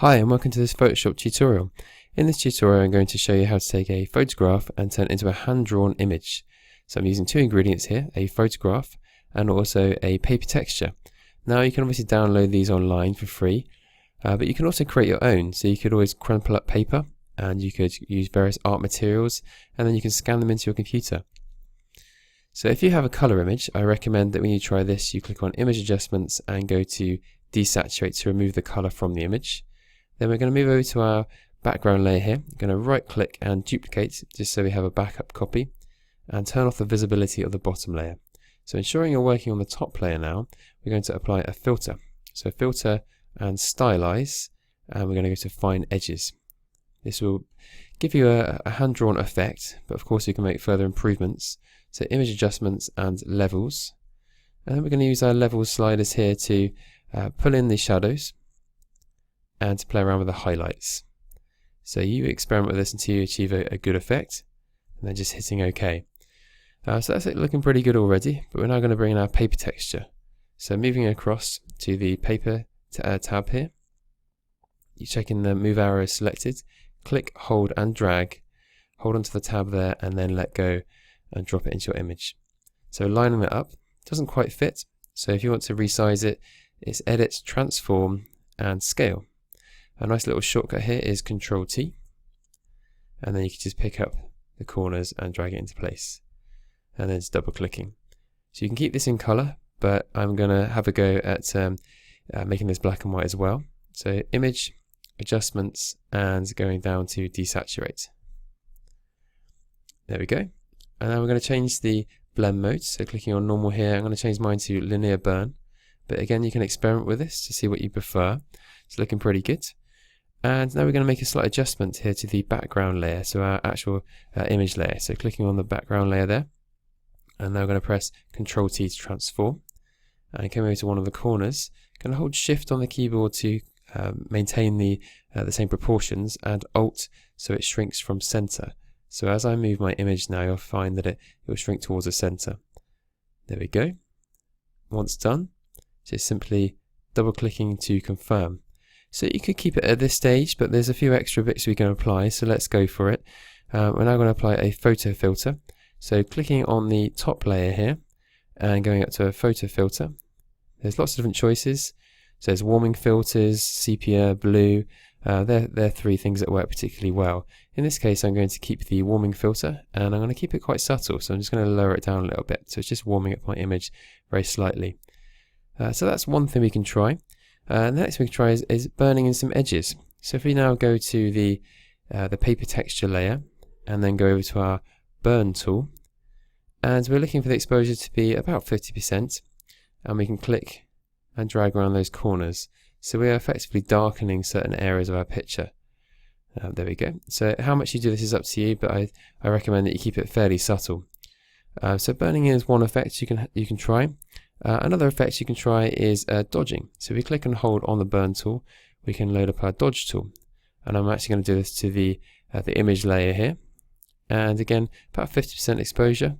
Hi and welcome to this Photoshop tutorial. In this tutorial I'm going to show you how to take a photograph and turn it into a hand-drawn image. So I'm using two ingredients here, a photograph and also a paper texture. Now you can obviously download these online for free, but you can also create your own. So you could always crumple up paper and you could use various art materials and then you can scan them into your computer. So if you have a color image, I recommend that when you try this you click on Image Adjustments and go to Desaturate to remove the color from the image. Then we're going to move over to our background layer here. I'm going to right click and duplicate just so we have a backup copy and turn off the visibility of the bottom layer. So ensuring you're working on the top layer now, we're going to apply a filter. So filter and stylize, and we're going to go to fine edges. This will give you a hand-drawn effect, but of course you can make further improvements. So image adjustments and levels. And then we're going to use our levels sliders here to pull in the shadows and to play around with the highlights. So you experiment with this until you achieve a good effect, and then just hitting OK. So that's it, looking pretty good already, but we're now going to bring in our paper texture. So moving across to the paper tab here, you check in the move arrow selected, click, hold and drag, hold onto the tab there and then let go and drop it into your image. So lining that up, doesn't quite fit, so if you want to resize it, it's edit, transform and scale. A nice little shortcut here is Ctrl+T, and then you can just pick up the corners and drag it into place, and then just double clicking. So you can keep this in color, but I'm going to have a go at making this black and white as well. So image, adjustments, and going down to desaturate. There we go. And now we're going to change the blend mode. So clicking on normal here, I'm going to change mine to linear burn. But again, you can experiment with this to see what you prefer. It's looking pretty good. And now we're going to make a slight adjustment here to the background layer, so our actual image layer. So clicking on the background layer there, and now we're going to press Ctrl+T to transform, and come over to one of the corners. Going to hold Shift on the keyboard to maintain the same proportions, and Alt so it shrinks from center. So as I move my image now, you'll find that it will shrink towards the center. There we go. Once done, just simply double clicking to confirm. So you could keep it at this stage, but there's a few extra bits we can apply, so let's go for it. We're now going to apply a photo filter. So clicking on the top layer here and going up to a photo filter. There's lots of different choices. So there's warming filters, sepia, blue. They're three things that work particularly well. In this case, I'm going to keep the warming filter, and I'm going to keep it quite subtle. So I'm just going to lower it down a little bit. So it's just warming up my image very slightly. So that's one thing we can try. The next thing we can try is burning in some edges. So if we now go to the paper texture layer and then go over to our burn tool, and we're looking for the exposure to be about 50%, and we can click and drag around those corners. So we are effectively darkening certain areas of our picture. There we go. So how much you do this is up to you, but I recommend that you keep it fairly subtle. So burning in is one effect you can try. Another effect you can try is dodging. So if we click and hold on the burn tool, we can load up our dodge tool. And I'm actually going to do this to the image layer here. And again, about 50% exposure.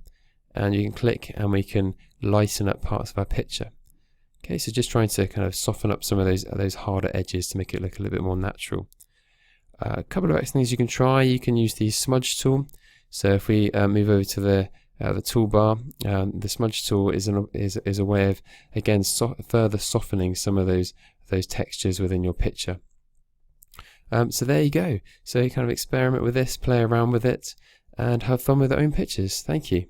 And you can click and we can lighten up parts of our picture. Okay, so just trying to kind of soften up some of those harder edges to make it look a little bit more natural. A couple of extra things you can try. You can use the Smudge Tool. So if we move over to the toolbar, the Smudge Tool is a way of, again, further softening some of those textures within your picture. So there you go. So you kind of experiment with this, play around with it, and have fun with your own pictures. Thank you.